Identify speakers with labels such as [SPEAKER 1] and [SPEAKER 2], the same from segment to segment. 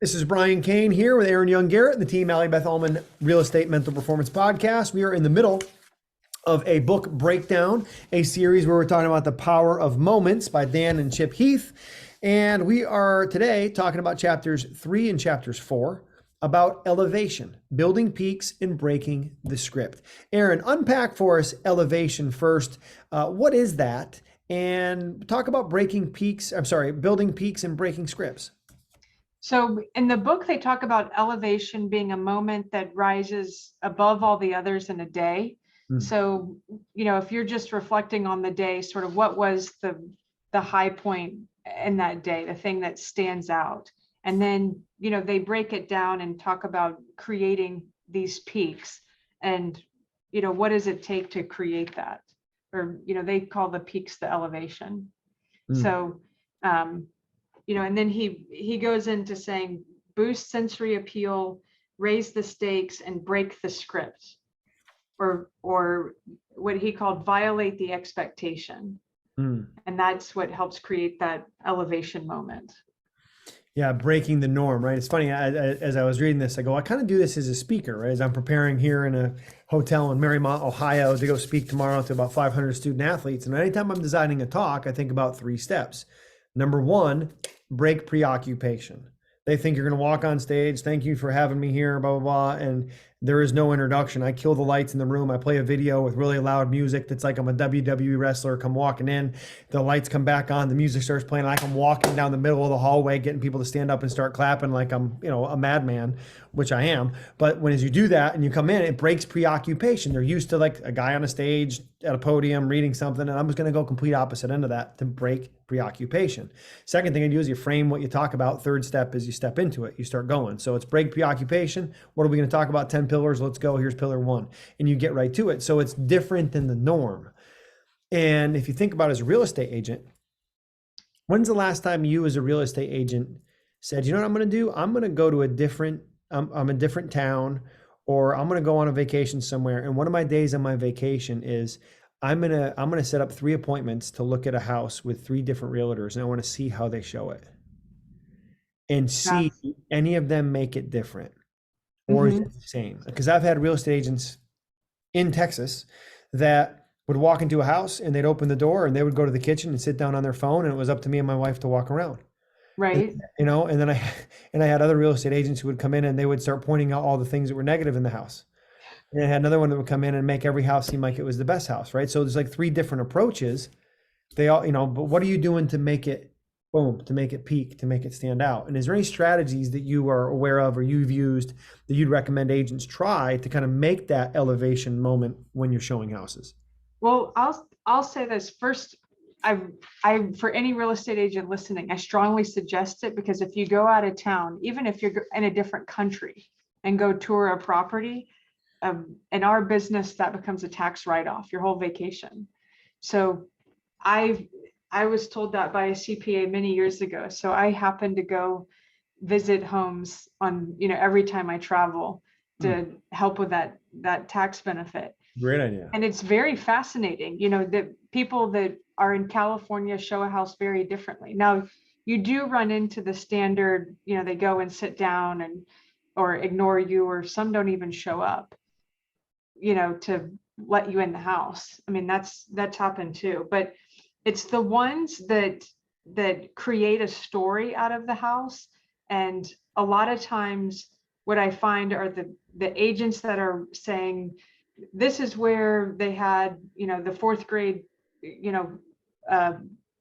[SPEAKER 1] This is Brian Cain here with Erin Young Garrett and the team Allie, Beth, Allman Real Estate Mental Performance Podcast. We are in the middle of a book breakdown, a series where we're talking about the power of moments by Dan and Chip Heath. And we are today talking about chapters 3 and chapters 4 about elevation, building peaks and breaking the script. Erin, unpack for us elevation first. What is that? And talk about building peaks and breaking scripts.
[SPEAKER 2] So in the book, they talk about elevation being a moment that rises above all the others in a day. So, if you're just reflecting on the day, sort of what was the high point in that day, the thing that stands out. And then, they break it down and talk about creating these peaks and, what does it take to create that? Or, they call the peaks the elevation. So, and then he goes into saying boost sensory appeal, raise the stakes, and break the script, or what he called violate the expectation. And that's what helps create that elevation moment.
[SPEAKER 1] Yeah, breaking the norm, right? It's funny, as I was reading this, I go, I kind of do this as a speaker, right? As I'm preparing here in a hotel in Marymount, Ohio, to go speak tomorrow to about 500 student athletes. And anytime I'm designing a talk, I think about 3 steps. Number 1, break preoccupation. They think you're going to walk on stage. Thank you for having me here, blah, blah, blah. And there is no introduction. I kill the lights in the room. I play a video with really loud music that's like I'm a WWE wrestler come walking in. The lights come back on. The music starts playing. Like I'm walking down the middle of the hallway, getting people to stand up and start clapping like I'm, a madman, which I am. But as you do that and you come in, it breaks preoccupation. They're used to like a guy on a stage at a podium reading something, and I'm just going to go complete opposite end of that to break preoccupation. Second thing I do is you frame what you talk about. Third step is you step into it. You start going. So it's break preoccupation. What are we going to talk about? 10 pillars. Let's go. Here's pillar 1. And you get right to it. So it's different than the norm. And if you think about it as a real estate agent, when's the last time you as a real estate agent said, you know what I'm going to do? I'm going to go to a different town, or I'm going to go on a vacation somewhere. And one of my days on my vacation is I'm going to set up 3 appointments to look at a house with 3 different realtors. And I want to see how they show it and see any of them make it different, or is it the same? Because I've had real estate agents in Texas that would walk into a house and they'd open the door and they would go to the kitchen and sit down on their phone. And it was up to me and my wife to walk around.
[SPEAKER 2] Right.
[SPEAKER 1] And then I had other real estate agents who would come in and they would start pointing out all the things that were negative in the house. And I had another one that would come in and make every house seem like it was the best house, right? So there's like 3 different approaches. They all, but what are you doing to make it boom, to make it peak, to make it stand out? And is there any strategies that you are aware of or you've used that you'd recommend agents try to kind of make that elevation moment when you're showing houses?
[SPEAKER 2] Well, I'll say this first. I for any real estate agent listening, I strongly suggest it, because if you go out of town, even if you're in a different country and go tour a property, in our business, that becomes a tax write-off, your whole vacation. So I was told that by a CPA many years ago. So I happen to go visit homes on, every time I travel to help with that tax benefit.
[SPEAKER 1] Great idea.
[SPEAKER 2] And it's very fascinating, that people that are in California show a house very differently. Now, you do run into the standard, they go and sit down or ignore you, or some don't even show up, to let you in the house. I mean, that's happened too. But it's the ones that create a story out of the house. And a lot of times what I find are the agents that are saying, this is where they had, the 4th grade,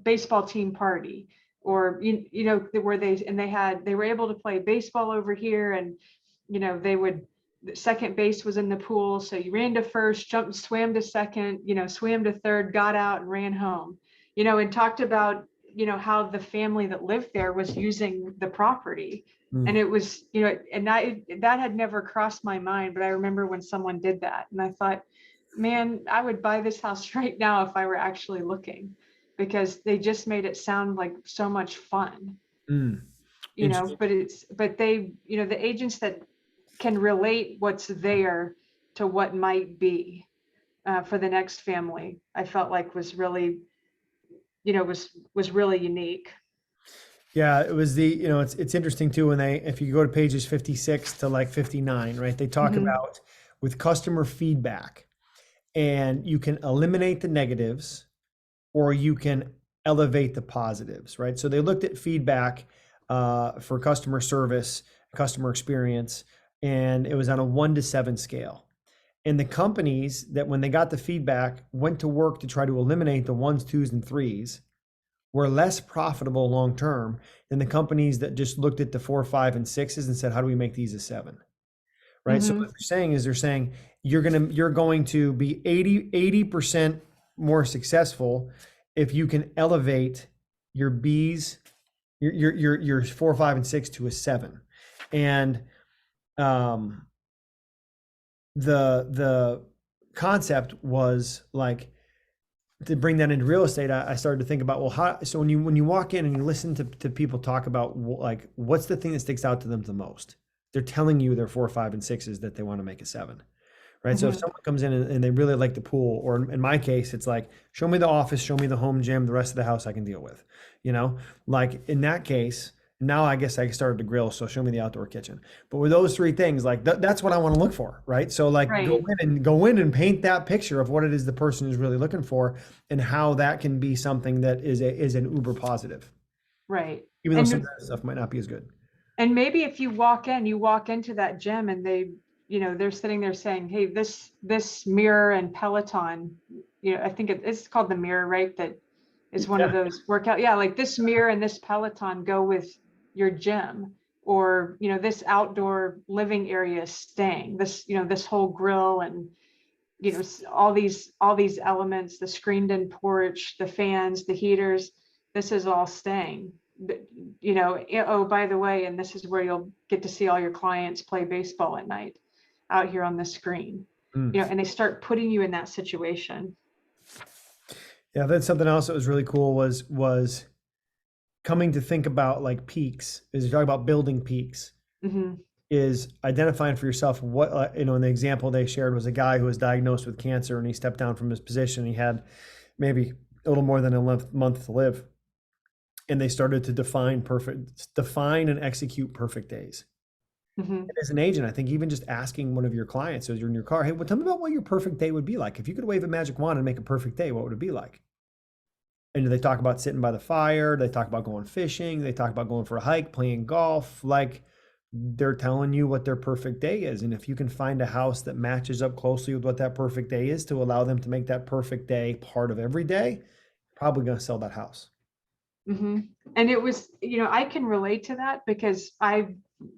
[SPEAKER 2] baseball team party, or, where they were able to play baseball over here. And, the second base was in the pool. So you ran to first, jumped, swam to second, swam to third, got out and ran home, and talked about, how the family that lived there was using the property. And it was, and that had never crossed my mind, but I remember when someone did that and I thought, man, I would buy this house right now if I were actually looking, because they just made it sound like so much fun, but they, the agents that can relate what's there to what might be for the next family, I felt like was really, was really unique.
[SPEAKER 1] Yeah, it was it's interesting too when if you go to pages 56 to like 59, right? They talk
[SPEAKER 2] Hmm.
[SPEAKER 1] about with customer feedback, and you can eliminate the negatives or you can elevate the positives, right? So they looked at feedback for customer service, customer experience, and it was on a 1 to 7 scale. And the companies that, when they got the feedback, went to work to try to eliminate the ones, twos, and threes were less profitable long term than the companies that just looked at the 4, 5, and 6s and said, how do we make these a 7? Right. So what
[SPEAKER 2] Hmm.
[SPEAKER 1] they're saying is, they're saying you're going to be 80% more successful if you can elevate your B's, your 4, 5, and 6 to a 7. And um the concept was like, to bring that into real estate, I started to think about, well, how, so when you walk in and you listen to people talk about, like, what's the thing that sticks out to them the most? They're telling you their 4, 5, and 6s that they want to make a 7. Right. So if
[SPEAKER 2] Hmm.
[SPEAKER 1] someone comes in and they really like the pool, or in my case, it's like, show me the office, show me the home gym, the rest of the house I can deal with, like in that case, now I guess I started to grill. So show me the outdoor kitchen. But with those three things, like that's what I want to look for. Right. So like
[SPEAKER 2] Right.
[SPEAKER 1] go in and paint that picture of what it is the person is really looking for, and how that can be something that is an uber positive,
[SPEAKER 2] Right.
[SPEAKER 1] even though some
[SPEAKER 2] And
[SPEAKER 1] of that stuff might not be as good.
[SPEAKER 2] and maybe if you walk into that gym and they're sitting there saying, hey, this mirror and Peloton, I think it's called the mirror, right? That is one of
[SPEAKER 1] Yeah.
[SPEAKER 2] those workout. Yeah, like this mirror and this Peloton go with your gym, or this outdoor living area is staying. This whole grill and all these elements, the screened in porch, the fans, the heaters, this is all staying. Oh, by the way, and this is where you'll get to see all your clients play baseball at night out here on the screen.
[SPEAKER 1] Mm.
[SPEAKER 2] And they start putting you in that situation.
[SPEAKER 1] Yeah. Then something else that was really cool was coming to think about like peaks, is you talk about building peaks,
[SPEAKER 2] Hmm.
[SPEAKER 1] is identifying for yourself what, in the example they shared was a guy who was diagnosed with cancer, and he stepped down from his position. He had maybe a little more than a month to live. And they started to define and execute perfect days.
[SPEAKER 2] Hmm.
[SPEAKER 1] And as an agent, I think even just asking one of your clients as you're in your car, hey, well, tell me about what your perfect day would be like. If you could wave a magic wand and make a perfect day, what would it be like? And they talk about sitting by the fire. They talk about going fishing. They talk about going for a hike, playing golf. Like, they're telling you what their perfect day is. And if you can find a house that matches up closely with what that perfect day is to allow them to make that perfect day part of every day, probably going to sell that house.
[SPEAKER 2] Hmm. And it was, I can relate to that because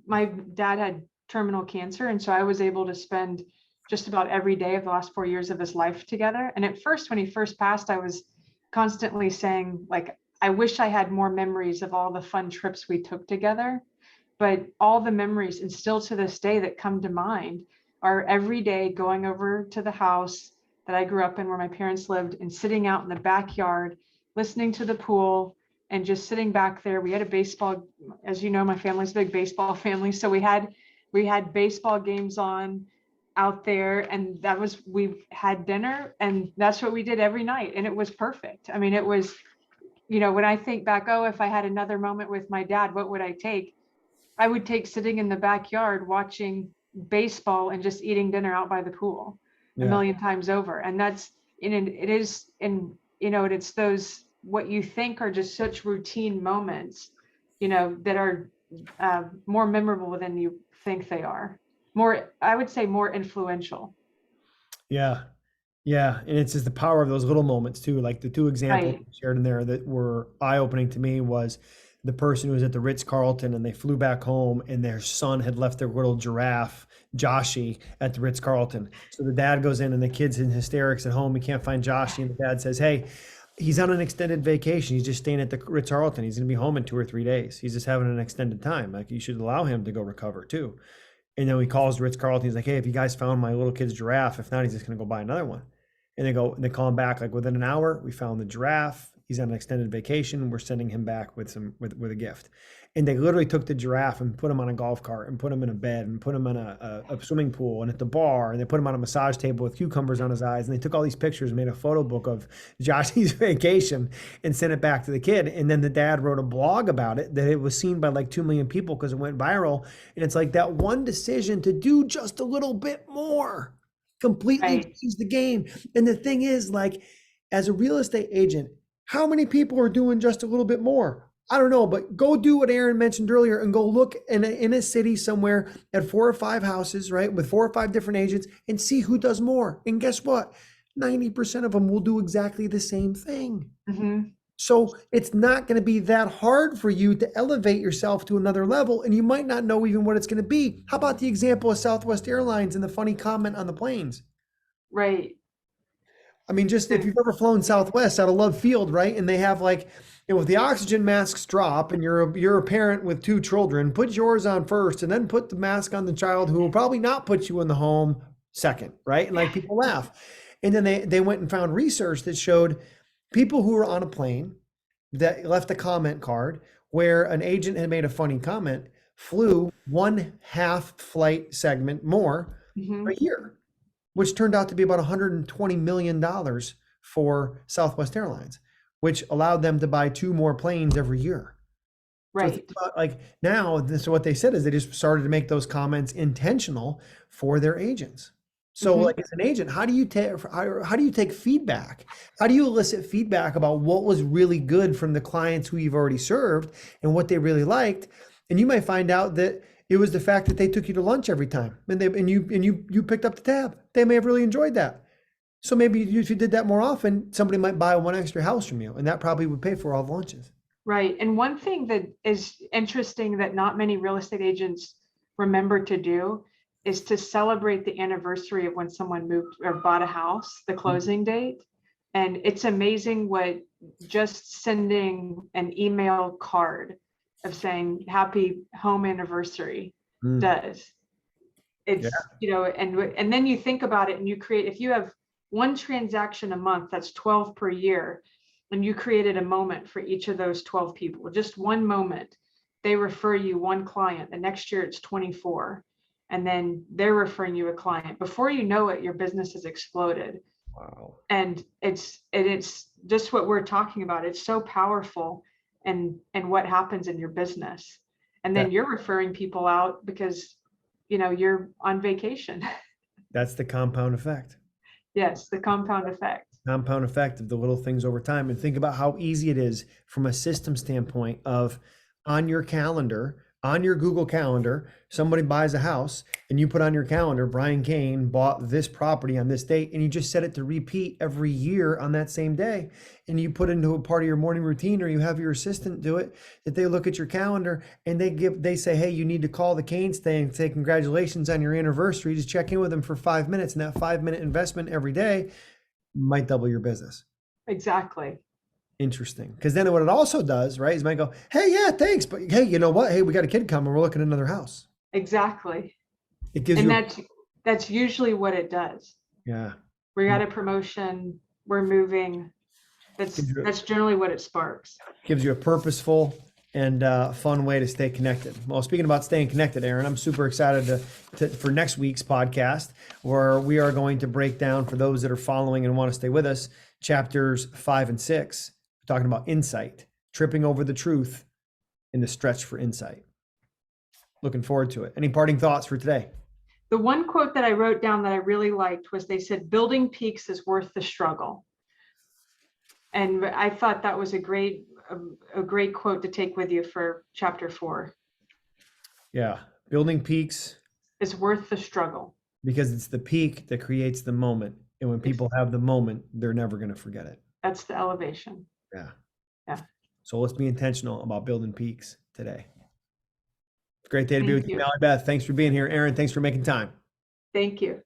[SPEAKER 2] my dad had terminal cancer. And so I was able to spend just about every day of the last 4 years of his life together. And at first, when he first passed, I was constantly saying, like, I wish I had more memories of all the fun trips we took together. But all the memories, and still to this day, that come to mind are every day going over to the house that I grew up in where my parents lived and sitting out in the backyard, listening to the pool and just sitting back there. We had a baseball, as you know, my family's a big baseball family. So we had baseball games on out there, and we had dinner, and that's what we did every night. And it was perfect. I mean, it was, when I think back, oh, if I had another moment with my dad, what would I take? I would take sitting in the backyard watching baseball and just eating dinner out by the pool a
[SPEAKER 1] Yeah.
[SPEAKER 2] million times over. And that's in it is in it's those what you think are just such routine moments, that are more memorable than you think they are. More, I would say, more influential.
[SPEAKER 1] Yeah. Yeah, and it's just the power of those little moments too. Like the two examples
[SPEAKER 2] Right.
[SPEAKER 1] shared in there that were eye-opening to me was the person who was at the Ritz-Carlton and they flew back home and their son had left their little giraffe, Joshy, at the Ritz-Carlton. So the dad goes in and the kid's in hysterics at home. He can't find Joshy, and the dad says, "Hey, he's on an extended vacation. He's just staying at the Ritz-Carlton. He's going to be home in 2 or 3 days. He's just having an extended time. Like, you should allow him to go recover too." And then he calls Ritz Carlton. He's like, "Hey, if you guys found my little kid's giraffe, if not, he's just gonna go buy another one." And they call him back like within an hour. We found the giraffe. He's on an extended vacation. We're sending him back with a gift. And they literally took the giraffe and put him on a golf cart and put him in a bed and put him in a swimming pool and at the bar, and they put him on a massage table with cucumbers on his eyes. And they took all these pictures and made a photo book of Joshy's vacation and sent it back to the kid. And then the dad wrote a blog about it that it was seen by like 2 million people because it went viral. And it's like that one decision to do just a little bit more completely changed the game. And the thing is, like, as a real estate agent, how many people are doing just a little bit more? I don't know, but go do what Erin mentioned earlier and go look in a city somewhere at 4 or 5 houses, right, with 4 or 5 different agents and see who does more. And guess what? 90% of them will do exactly the same thing. Mm-hmm. So it's not going to be that hard for you to elevate yourself to another level, and you might not know even what it's going to be. How about the example of Southwest Airlines and the funny comment on the planes?
[SPEAKER 2] Right.
[SPEAKER 1] I mean, just if you've ever flown Southwest out of Love Field, right? And they have like, if the oxygen masks drop and you're a parent with 2 children, put yours on first and then put the mask on the child who will probably not put you in the home second, right? And like people laugh. And then they went and found research that showed people who were on a plane that left a comment card where an agent had made a funny comment flew 1/2 flight segment more a year, which turned out to be about $120 million for Southwest Airlines, which allowed them to buy 2 more planes every year.
[SPEAKER 2] Right.
[SPEAKER 1] So like now, this is what they said is they just started to make those comments intentional for their agents. So like as an agent, how do you take feedback? How do you elicit feedback about what was really good from the clients who you've already served and what they really liked? And you might find out that it was the fact that they took you to lunch every time and you picked up the tab. They may have really enjoyed that. So maybe if you did that more often, somebody might buy 1 extra house from you, and that probably would pay for all the lunches.
[SPEAKER 2] Right. And one thing that is interesting that not many real estate agents remember to do is to celebrate the anniversary of when someone moved or bought a house, the closing date. And it's amazing what just sending an email card of saying happy home anniversary does. It's, and then you think about it and you create, if you have 1 transaction a month, that's 12 per year. And you created a moment for each of those 12 people, just 1 moment. They refer you 1 client, the next year it's 24. And then they're referring you a client. Before you know it, your business has exploded. Wow. And it's just what we're talking about. It's so powerful and what happens in your business. And then you're referring people out because, you're on vacation.
[SPEAKER 1] That's the compound effect.
[SPEAKER 2] Yes, the compound effect.
[SPEAKER 1] Compound effect of the little things over time. And think about how easy it is from a system standpoint of on your calendar, on your Google Calendar, somebody buys a house and you put on your calendar, Brian Cain bought this property on this date, and you just set it to repeat every year on that same day. And you put into a part of your morning routine, or you have your assistant do it, that they look at your calendar and they say, hey, you need to call the Cain stay and say, congratulations on your anniversary. Just check in with them for 5 minutes. And that 5-minute investment every day might double your business.
[SPEAKER 2] Exactly.
[SPEAKER 1] Interesting. Because then what it also does, right, is might go, hey, yeah, thanks. But hey, you know what? Hey, we got a kid coming. We're looking at another house.
[SPEAKER 2] Exactly.
[SPEAKER 1] It gives
[SPEAKER 2] that's usually what it does.
[SPEAKER 1] Yeah.
[SPEAKER 2] We got a promotion. We're moving. That's generally what it sparks.
[SPEAKER 1] Gives you a purposeful and fun way to stay connected. Well, speaking about staying connected, Erin, I'm super excited for next week's podcast, where we are going to break down, for those that are following and want to stay with us, chapters 5 and 6. We're talking about insight, tripping over the truth in the stretch for insight. Looking forward to it. Any parting thoughts for today?
[SPEAKER 2] The one quote that I wrote down that I really liked was, they said, building peaks is worth the struggle. And I thought that was a great quote to take with you for chapter 4.
[SPEAKER 1] Yeah. Building peaks
[SPEAKER 2] is worth the struggle.
[SPEAKER 1] Because it's the peak that creates the moment. And when people have the moment, they're never going to forget it.
[SPEAKER 2] That's the elevation.
[SPEAKER 1] Yeah.
[SPEAKER 2] Yeah.
[SPEAKER 1] So let's be intentional about building peaks today. Great day to be with you, Allie, Beth. Thanks for being here. Erin, thanks for making time.
[SPEAKER 2] Thank you.